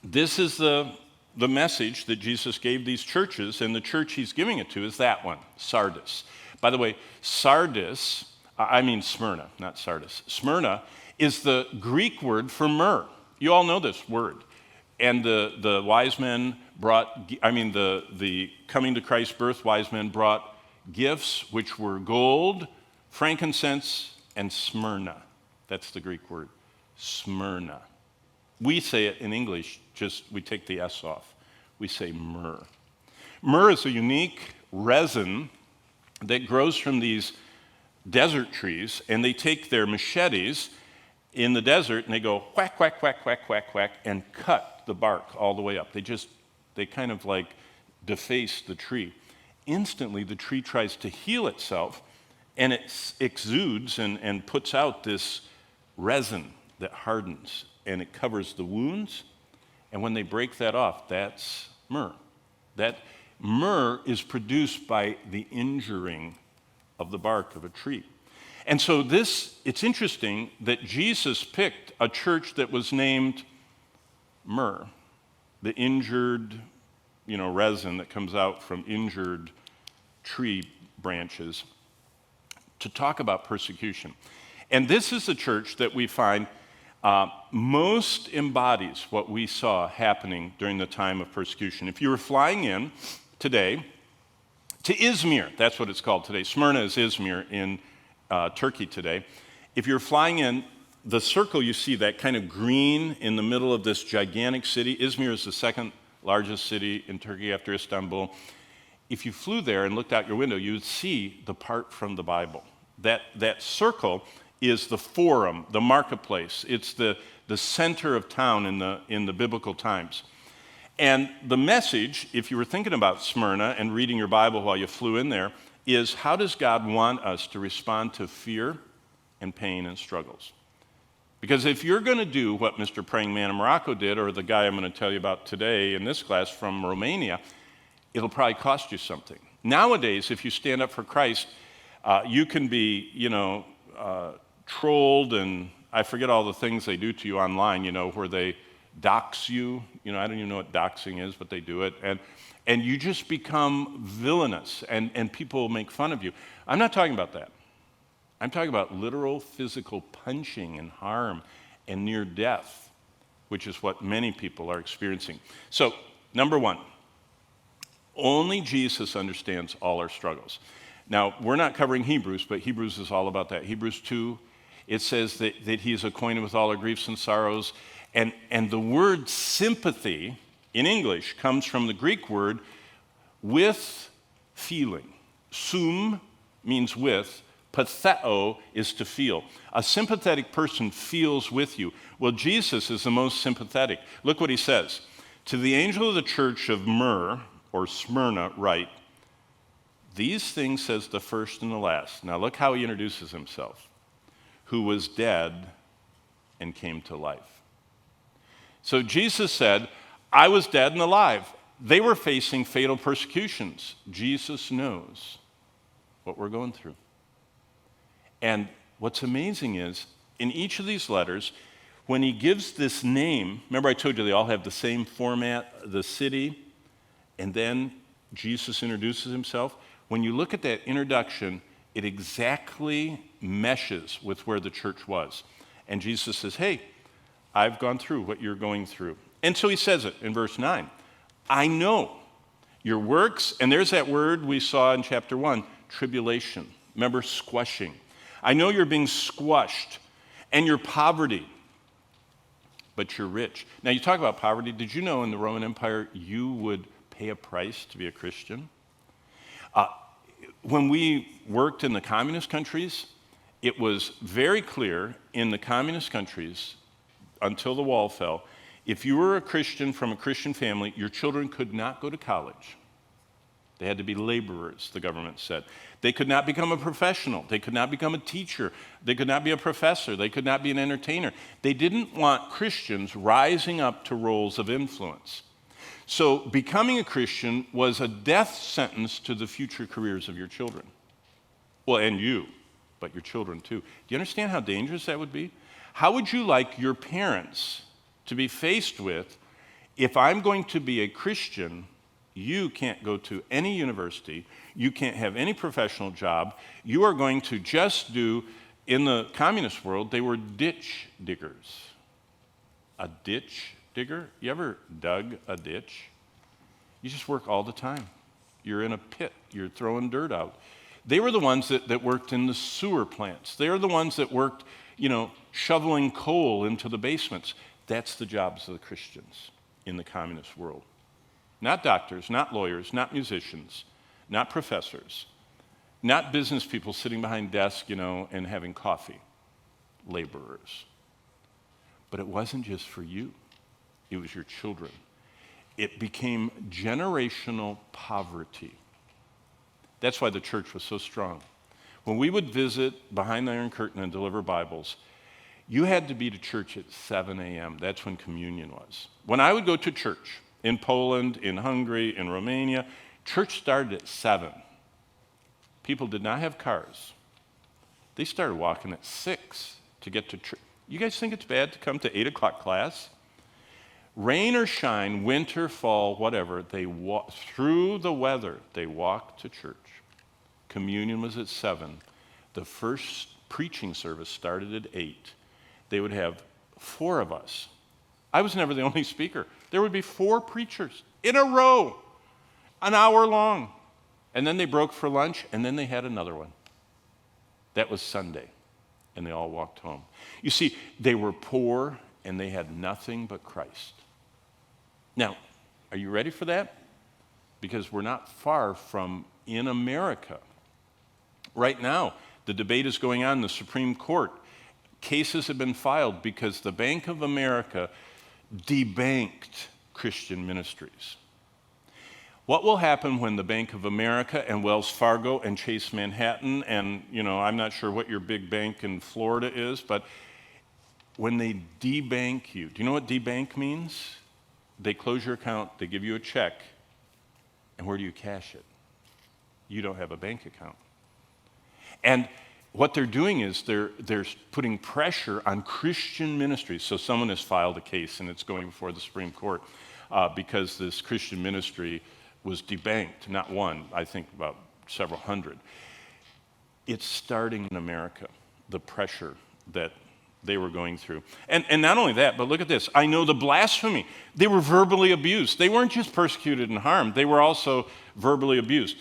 This is the message that Jesus gave these churches, and the church he's giving it to is that one, Sardis. By the way, Smyrna, not Sardis. Smyrna is the Greek word for myrrh. You all know this word. And the wise men the coming to Christ's birth wise men brought gifts which were gold, frankincense, and Smyrna. That's the Greek word, Smyrna. We say it in English, we take the S off. We say myrrh. Myrrh is a unique resin that grows from these desert trees, and they take their machetes in the desert and they go whack, whack, whack, whack, whack, whack, and cut the bark all the way up. They kind of like deface the tree. Instantly, the tree tries to heal itself, and it exudes and puts out this resin that hardens, and it covers the wounds. And when they break that off, that's myrrh. That myrrh is produced by the injuring of the bark of a tree. And so it's interesting that Jesus picked a church that was named myrrh, the injured, resin that comes out from injured tree branches, to talk about persecution. And this is the church that we find most embodies what we saw happening during the time of persecution. If you were flying in today to Izmir, that's what it's called today. Smyrna is Izmir in Turkey today. If you're flying in, the circle you see, that kind of green in the middle of this gigantic city, Izmir is the second largest city in Turkey after Istanbul. If you flew there and looked out your window, you would see the part from the Bible. That circle is the forum, the marketplace. It's the center of town in the biblical times. And the message, if you were thinking about Smyrna and reading your Bible while you flew in there, is how does God want us to respond to fear and pain and struggles? Because if you're going to do what Mr. Praying Man in Morocco did, or the guy I'm going to tell you about today in this class from Romania, it'll probably cost you something. Nowadays, if you stand up for Christ, you can be, trolled, and I forget all the things they do to you online, where they dox you. I don't even know what doxing is, but they do it. And you just become villainous, and people make fun of you. I'm not talking about that. I'm talking about literal physical punching and harm and near death, which is what many people are experiencing. So, number one, only Jesus understands all our struggles. Now, we're not covering Hebrews, but Hebrews is all about that. Hebrews 2, it says that he is acquainted with all our griefs and sorrows. And the word sympathy in English comes from the Greek word with feeling. Sum means with. Patheo is to feel. A sympathetic person feels with you. Well, Jesus is the most sympathetic. Look what he says. To the angel of the church of Myrrh, or Smyrna, write, these things says the first and the last. Now look how he introduces himself. Who was dead and came to life. So Jesus said, I was dead and alive. They were facing fatal persecutions. Jesus knows what we're going through. And what's amazing is, in each of these letters, when he gives this name, remember I told you they all have the same format, the city, and then Jesus introduces himself. When you look at that introduction, it exactly meshes with where the church was. And Jesus says, hey, I've gone through what you're going through. And so he says it in verse 9. I know your works, and there's that word we saw in chapter 1, tribulation. Remember, squashing. I know you're being squashed, and your poverty, but you're rich. Now, you talk about poverty. Did you know in the Roman Empire you would pay a price to be a Christian? When we worked in the communist countries, it was very clear in the communist countries, until the wall fell, if you were a Christian from a Christian family, your children could not go to college. They had to be laborers, the government said. They could not become a professional. They could not become a teacher. They could not be a professor. They could not be an entertainer. They didn't want Christians rising up to roles of influence. So becoming a Christian was a death sentence to the future careers of your children. Well, and you, but your children too. Do you understand how dangerous that would be? How would you like your parents to be faced with if I'm going to be a Christian, you can't go to any university, you can't have any professional job, you are going to just do, in the communist world, they were ditch diggers. A ditch digger? You ever dug a ditch? You just work all the time. You're in a pit, you're throwing dirt out. They were the ones that worked in the sewer plants. They were the ones that worked, shoveling coal into the basements. That's the jobs of the Christians in the communist world. Not doctors, not lawyers, not musicians, not professors, not business people sitting behind desks, and having coffee. Laborers. But it wasn't just for you. It was your children. It became generational poverty. That's why the church was so strong. When we would visit behind the Iron Curtain and deliver Bibles, you had to be to church at 7 a.m. That's when communion was. When I would go to church in Poland, in Hungary, in Romania, church started at 7. People did not have cars. They started walking at 6 to get to church. You guys think it's bad to come to 8 o'clock class? Rain or shine, winter, fall, whatever, through the weather, they walked to church. Communion was at 7. The first preaching service started at 8. They would have 4 of us. I was never the only speaker. There would be 4 preachers in a row, an hour long. And then they broke for lunch, and then they had another one. That was Sunday, and they all walked home. You see, they were poor, and they had nothing but Christ. Now, are you ready for that? Because we're not far from in America. Right now, the debate is going on in the Supreme Court. Cases have been filed because the Bank of America debanked Christian ministries. What will happen when the Bank of America and Wells Fargo and Chase Manhattan and, I'm not sure what your big bank in Florida is, but when they debank you, do you know what debank means? They close your account, they give you a check, and where do you cash it? You don't have a bank account. And what they're doing is they're putting pressure on Christian ministries. So someone has filed a case, and it's going before the Supreme Court because this Christian ministry was debanked, not one, I think about several hundred. It's starting in America, the pressure that they were going through. And not only that, but look at this. I know the blasphemy. They were verbally abused. They weren't just persecuted and harmed. They were also verbally abused.